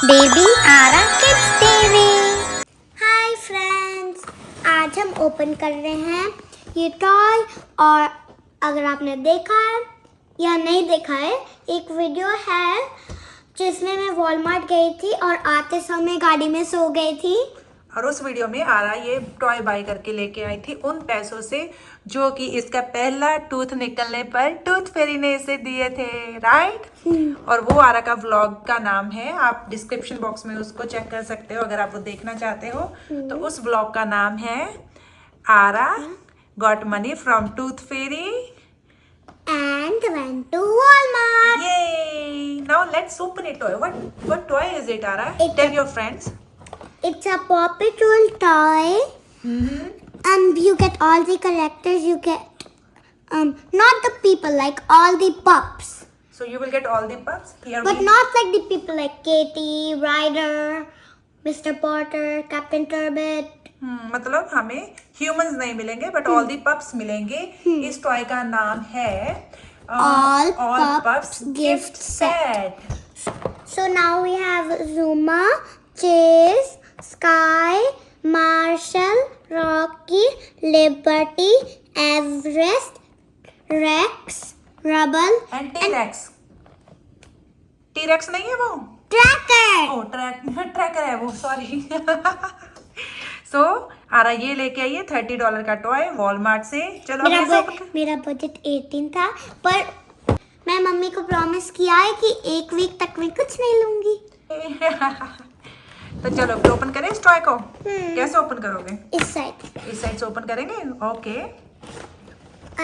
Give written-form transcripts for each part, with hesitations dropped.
Baby आरा kids TV. Hi friends, आज हम open कर रहे हैं ये टॉय। और अगर आपने देखा है या नहीं देखा है, एक वीडियो है जिसमें मैं वॉलमार्ट गई थी और आते समय गाड़ी में सो गई थी। और उस वीडियो में आरा ये टॉय बाय करके लेके आई थी उन पैसों से जो कि इसका पहला टूथ निकलने पर टूथ फेरी ने इसे दिए थे, राइट। और वो आरा का व्लॉग का नाम है, आप डिस्क्रिप्शन बॉक्स में उसको चेक कर सकते हो अगर आप वो देखना चाहते हो। तो उस व्लॉग का नाम है Aara got money from tooth fairy And went to Walmart. Yay! Now let's open a toy. What toy is it, Aara? Tell your friends. It's a Paw Patrol toy. And you get all the characters. You get not the people, like all the pups. So you will get all the pups here. But not like the people like Katie, Ryder, Mr. Potter, Captain Turbot. मतलब हमें humans नहीं मिलेंगे but all the pups मिलेंगे। इस toy का नाम है All Pups Gift Set. So now we have Zuma, Chase, Skye, Marshall, Rocky, Liberty, Everest, Rex, Rubble, And T-Rex. T-Rex नहीं है वो? Tracker. ओ ट्रैकर है वो, सॉरी। सो आरा ये लेके आई है $30 का टॉय वॉलमार्ट से। चलो मेरा बजट 18 था, पर मैं मम्मी को प्रॉमिस किया है कि एक वीक तक मैं कुछ नहीं लूंगी। तो चलो ओपन करें इस टॉय को। कैसे ओपन करोगे? इस साइड से ओपन करेंगे। ओके।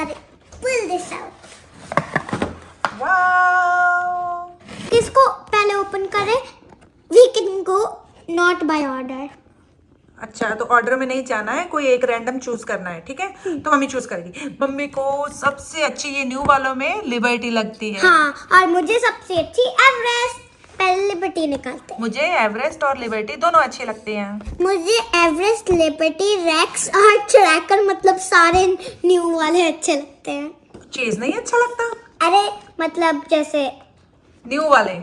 अरे पुल दिस आउट। वाओ! इसको पहले ओपन करें। We can go not by order. अच्छा, तो ऑर्डर में नहीं जाना है, कोई एक रैंडम चूज करना है, ठीक है। तो मम्मी चूज करेगी। मम्मी को सबसे अच्छी ये न्यू वालों में लिबर्टी लगती है। हाँ, और मुझे सबसे अच्छी एवरेस्ट। पहले लिबर्टी निकालते हैं। मुझे एवरेस्ट और लिबर्टी दोनों अच्छे लगते हैं। मुझे एवरेस्ट, लिबर्टी, रेक्स और ट्रैकर मतलब सारे न्यू वाले अच्छे लगते हैं। चीज नहीं अच्छा लगता? अरे मतलब जैसे न्यू वाले।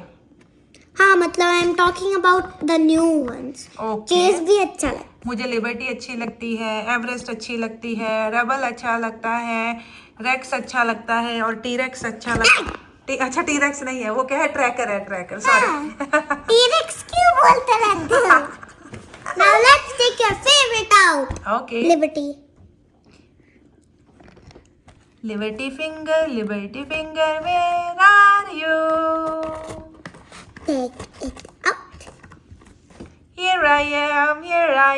हाँ, मतलब I am talking about the new ones. Chase भी अच्छा लगता है। मुझे लिबर्टी अच्छी लगती है, एवरेस्ट अच्छी लगती है, रबल अच्छा लगता है, रेक्स अच्छा लगता है और टीरेक्स अच्छा लगता है। अच्छा, टीरेक्स नहीं है वो, क्या है? ट्रैकर है, ट्रैकर, सॉरी। टीरेक्स क्यों बोलते रहते हो? Now let's take your favorite out. Okay. Liberty. Liberty finger, where are you? Take it out. Here I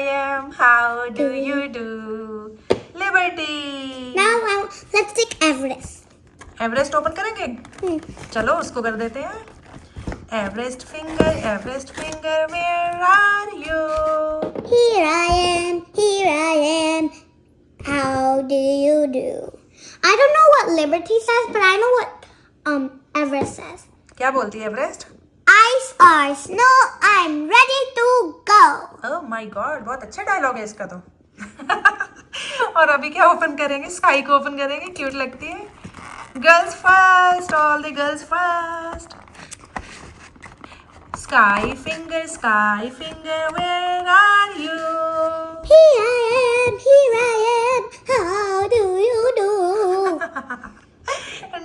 am, how do you do? Liberty. Now let's take Everest. Everest open करेंगे? चलो उसको कर देते हैं। Everest finger, where are you? Here I am, how do you do? I don't know what Liberty says, but I know what Everest says. क्या बोलती है Everest? Ice or snow, I'm ready to go. Oh my God, बहुत अच्छा dialogue है इसका तो। और अभी क्या ओपन करेंगे? स्काई को ओपन करेंगे, क्यूट लगती है। Girls first, all the girls first. Sky finger, where are you? Here I am, how do you do?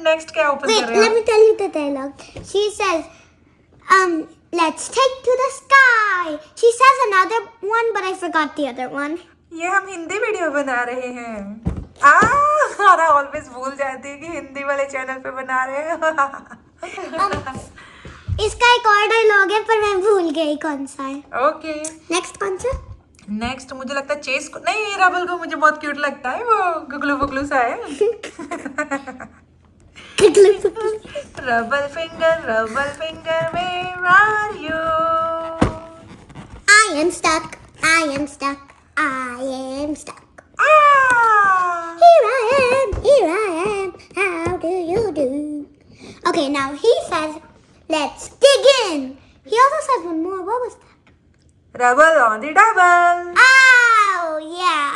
Next क्या ओपन Wait, करें? let me tell you the dialogue. She says, let's take to the sky. She says another one, but I forgot the other one. ये हम Hindi video बना रहे हैं। आरा always भूल जाती है कि हिंदी वाले चैनल पे बना रहे हैं। इसका एक और डायलॉग है पर मैं भूल गई कौन सा है। ओके। नेक्स्ट कौन सा? नेक्स्ट मुझे लगता है चेस को नहीं, रबल को मुझे बहुत क्यूट लगता है, वो गुगलू बुगलू सा है। Rubble finger, where are you? I am stuck. Ah! Here I am, how do you do? Okay, now he says, let's dig in. He also says one more. What was that? Rubble on the double. Oh, yeah.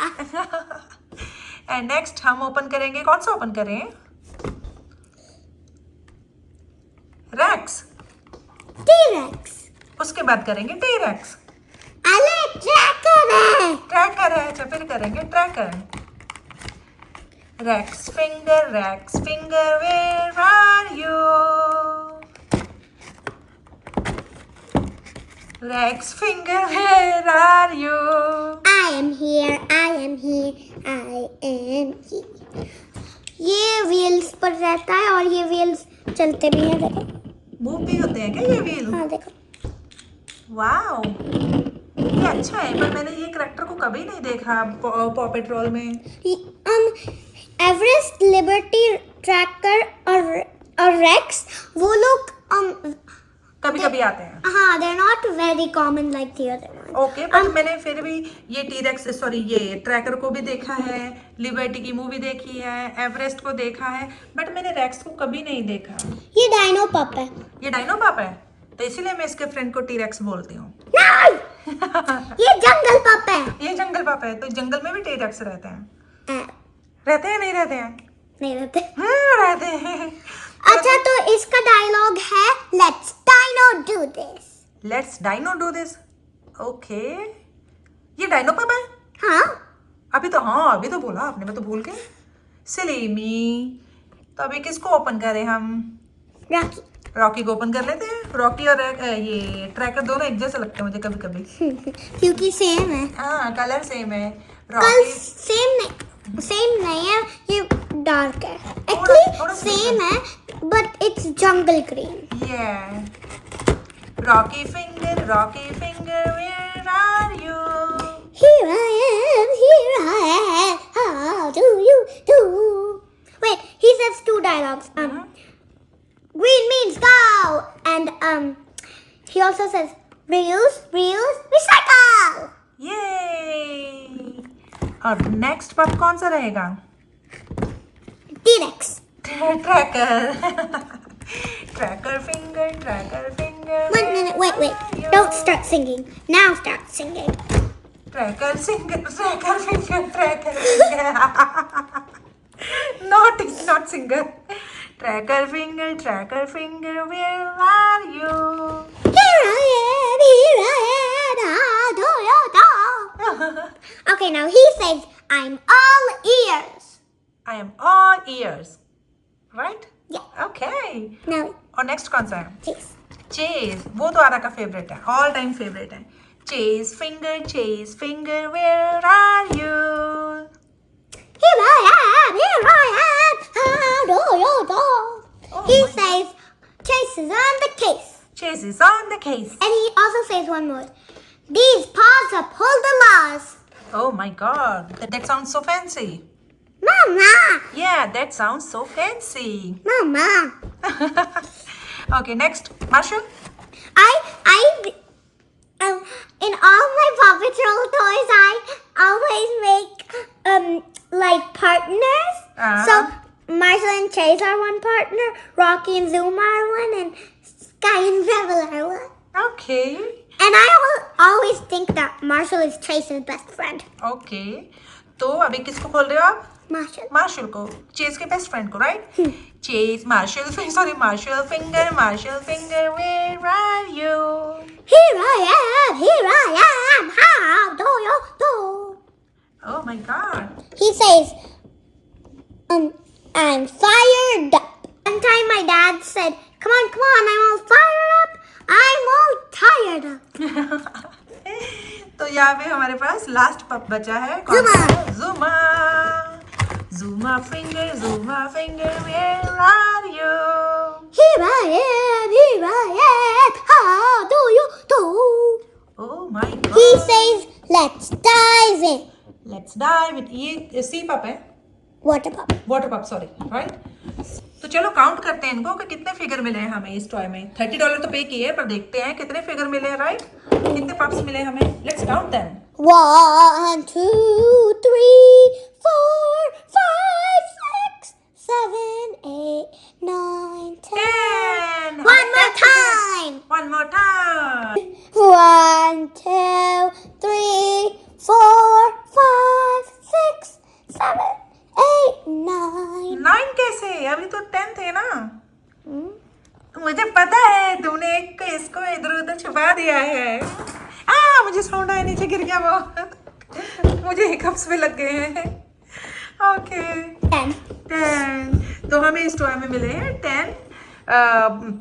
And next हम open करेंगे, कौन सा open करें? Rex. T-Rex. उसके बाद करेंगे T-rex. अरे tracker है। ट्रैकर है, अच्छा फिर करेंगे Tracker. Rex finger, where are you? Rex finger, where are you? I am here, I am here, I am here. ये व्हील्स पर रहता है और ये व्हील्स चलते भी हैं, देखो। मूव भी होते हैं क्या ये व्हील? हाँ देखो। वाओ, ये अच्छा है, पर मैंने ये करैक्टर को कभी नहीं देखा पॉ पेट्रोल में। एवरेस्ट, लिबर्टी, ट्रैकर और रेक्स वो लोग कभी कभी आते हैं। हाँ, they're not very common like the other ones. Okay, पर मैंने फिर भी ये टी-रेक्स सॉरी ये ट्रैकर को भी देखा है, लिबर्टी की मूवी देखी है, एवरेस्ट को देखा है, बट मैंने रेक्स को कभी नहीं देखा। ये डायनो पप है। ये डायनो पप है, तो इसीलिए मैं इसके फ्रेंड को टी-रेक्स बोलती हूँ। ये जंगल पप है। ये जंगल पप है, तो जंगल में भी टी-रेक्स रहते हैं। अ, रहते हैं नहीं रहते हैं? नहीं रहते। हाँ, रहते हैं। अच्छा, तो इसका डायलॉग है let's dino do this. Let's dino do this. Okay, ये डायनो पप है? हाँ, अभी तो बोला आपने, मैं तो भूल गई। सिली मी। तो अभी किसको ओपन करें हम? रॉकी। रॉकी को ओपन कर लेते हैं। रॉकी और ये ट्रैकर दोनों एक जैसे लगते हैं मुझे कभी कभी। क्योंकि सेम है। हाँ, कलर सेम है। कल रॉकी सेम नहीं है, ये डार्क है। थोड़ा एक्चुअली सेम है बट इट्स जंगल ग्रीन। ये Rocky finger, where are you? Here I am, how do you do? Wait, he says two dialogues. Green means go, and he also says reuse, recycle. ये और next पप कौन सा रहेगा? T-Rex. Tracker. Tracker finger. 1 minute, wait. Don't start singing. Now start singing. Tracker finger. Not singer. Tracker finger, where are you? Here I am, how do you do? Okay, now he says, I'm all ears. I am all ears. Right? Yeah. Okay. Now, और next कौन सा है? chase. Chase, वो तो आरा का favourite है, all time favourite है। Chase finger, where are you? Here I am, how do you do? He says, Chase is on the case. Chase is on the case. And he also says one more. These paws uphold the laws. Oh my god, that sounds so fancy. Mama! Yeah, that sounds so fancy. Mama! Okay, next, Marshall. In all my Paw Patrol toys, I always make like partners. So Marshall and Chase are one partner, Rocky and Zuma are one, and Skye and Rubble are one. Okay. And I always think that Marshall is Chase's best friend. Okay. तो अभी किसको बोल रहे हो आप? Marshall को, Chase के best friend को, right? Chase, Marshall finger, where are you? Here I am, how do you do? Oh my god. He says, I'm fired up. One time my dad said, come on, I'm all fired up. I'm all tired up. तो यहाँ पे हमारे पास last पप बचा है। Zuma finger, where are you? Here I am, how do you do? Oh my god. He says, let's dive in. Let's dive in. ये सी पप है? Water pop, sorry, right? तो चलो काउंट करते हैं इनको कि कितने फिगर मिले हैं हमें इस टॉय में। $30 तो पे किए, पर देखते हैं कितने फिगर मिले हैं, राइट? कितने पप्स मिले हमें? Let's count them. 1, 2, 3, 4, 5, 6, 7, 8, 9, 10. One more time. 1, 2, 3, 4, 5, 6, 7, 8, 9. 9 कैसे? अभी तो 10 थे ना? मुझे पता है तुमने एक इसको इधर उधर छुपा दिया है। मुझे साउंड आया, नीचे गिर गया वो। मुझे हिकअप्स भी लग गए हैं। ओके 10। तो हमें इस टॉय में मिले हैं 10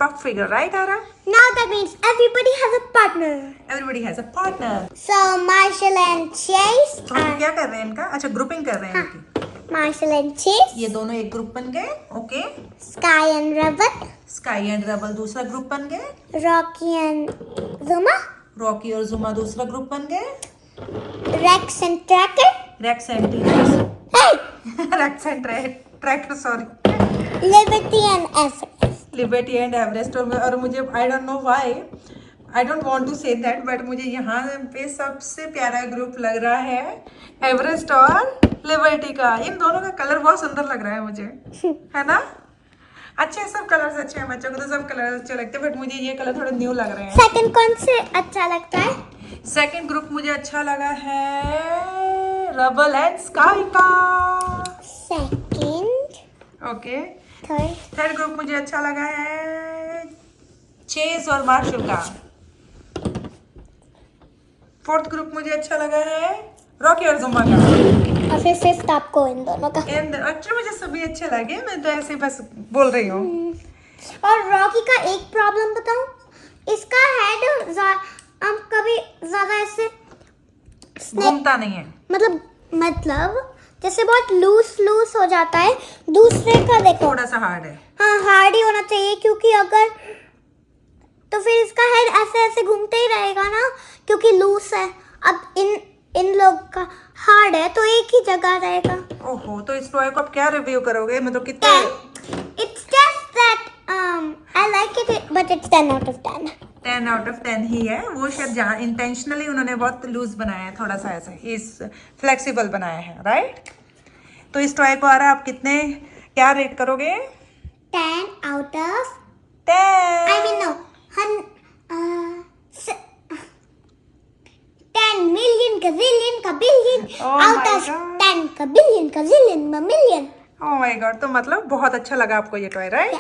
pup figure, right Aara? Now that means everybody has a partner. Everybody has a partner. So Marshall and Chase तो हम क्या कर रहे हैं इनका? अच्छा, ग्रुपिंग कर रहे हैं इनकी। Marshall and Chase. ये दोनों एक ग्रुप बन गए। Okay. Skye and Rubble. Skye and Rubble दूसरा ग्रुप बन गए। Rocky and Zuma. रॉकी और जुमा दूसरा ग्रुप बन गए। Rex and Tracker. Rex and Hey! Rex and Tracker, sorry. Liberty and Everest. Liberty and Everest. और मुझे I don't know why, I don't want to say that, but मुझे यहाँ पे सबसे प्यारा ग्रुप लग रहा है एवरेस्ट और लिबर्टी का। इन दोनों का कलर बहुत सुंदर लग रहा है मुझे, है ना? अच्छे, सब कलर्स अच्छे हैं। बच्चों को तो सब कलर अच्छे लगते हैं, बट मुझे ये कलर थोड़े न्यू लग रहे हैं। सेकंड कौन से अच्छा लगता है? सेकंड ग्रुप मुझे अच्छा लगा है रबल एंड स्काई का। Second. Okay. Third. Third group मुझे अच्छा लगा है चेस और मार्शल का। फोर्थ ग्रुप मुझे अच्छा लगा है रॉकी और जुम्मा का। और फिर फिफ्थ आपको इन दोनों का। एक्चुअली मुझे सभी अच्छे लगे, मैं तो ऐसे बस बोल रही हूँ। और रॉकी का एक प्रॉब्लम बताऊं, इसका हेड हम कभी ज्यादा ऐसे घूमता नहीं है। मतलब जैसे बहुत लूस हो जाता है। दूसरे का देखो, थोड़ा सा हार्ड है। हाँ, हार्ड ही होना चाहिए, क्योंकि अगर तो फिर इसका हेड ऐसे ऐसे घूमते ही रहेगा ना, क्योंकि लूस है। अब इन लोग का हार्ड है तो एक ही जगह रहेगा। ओहो, तो इस टॉय को आप क्या रिव्यू करोगे? मतलब कितने? It's just that I like it, but it's 10 out of 10. 10 out of 10 ही है। वो शायद जहाँ इंटेंशनली उन्होंने बहुत लूज बनाया है, थोड़ा सा ऐसे इस फ्लेक्सिबल बनाया है, राइट? तो इस टॉय को आरा आप कितने, क्या रेट करोगे? 10 out of 10। I mean no, 10 million का zillion का billion out my of God. 10 का billion का zillion का million. ओह माय गॉड, तो मतलब बहुत अच्छा लगा आपको ये टॉय, राइट?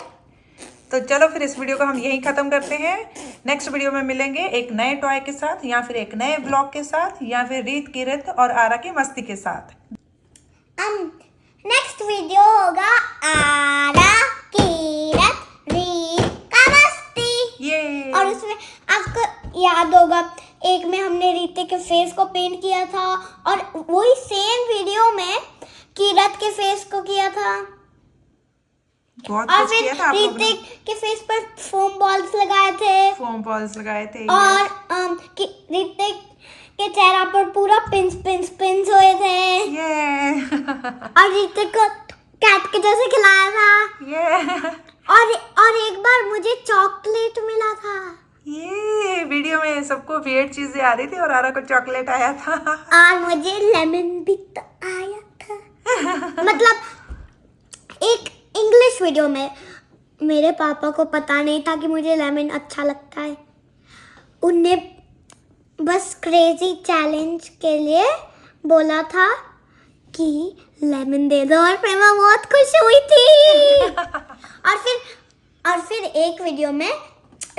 तो चलो फिर इस वीडियो को हम यहीं खत्म करते हैं। नेक्स्ट वीडियो में मिलेंगे एक नए टॉय के साथ, या फिर एक नए ब्लॉग के साथ, या फिर रीत किरत और आरा की मस्ती के साथ। नेक्स्ट वीडियो होगा आरा, किरत, रीत का मस्ती। ये और उसमें आपको याद होगा, एक में हमने रीते के फेस को पेंट किया था, और वही सेम वीडियो में किरत के फेस को किया था। बहुत और कुछ फिर किया था आप लोगों ने। रीते के फेस पर फोम बॉल्स लगाए थे। फोम बॉल्स लगाए थे। और रीते के चेहरा पर पूरा पिंस हुए थे। ये और रीते को कैट के जैसे खिलाया था। ये और एक बार मुझे चॉकलेट मिला था। ये वीडियो में सबको वियर्ड चीजें आ रही थी और आरा को चॉकलेट आया था। और मुझे लेमन भी तो आया था। मतलब एक इंग्लिश वीडियो में मेरे पापा को पता नहीं था कि मुझे लेमन अच्छा लगता है। उनने बस क्रेजी चैलेंज के लिए बोला था कि लेमन दे दो, और फिर मैं बहुत खुश हुई थी। और फिर एक वीडियो में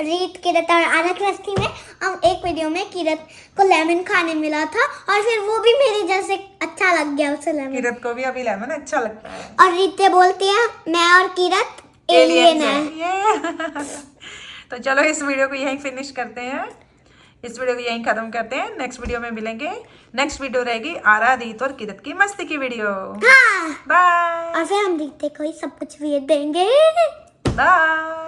रीत, किरत और आरा की मस्ती में हम एक वीडियो में किरत को लेमन खाने मिला था, और फिर वो भी मेरी जैसे अच्छा लग गया उसे लेमन। किरत को भी अभी लेमन अच्छा लगता है। और रीते बोलती है मैं और किरत एलियन है। तो चलो इस वीडियो को यहीं फिनिश करते हैं, इस वीडियो को यहीं खत्म करते हैं। नेक्स्ट वीडियो में मिलेंगे। नेक्स्ट वीडियो रहेगी आरा, रीत और किरत की मस्ती की वीडियो। हाँ। बाय। और फिर हम रीते को ही सब कुछ भी देंगे। बाय।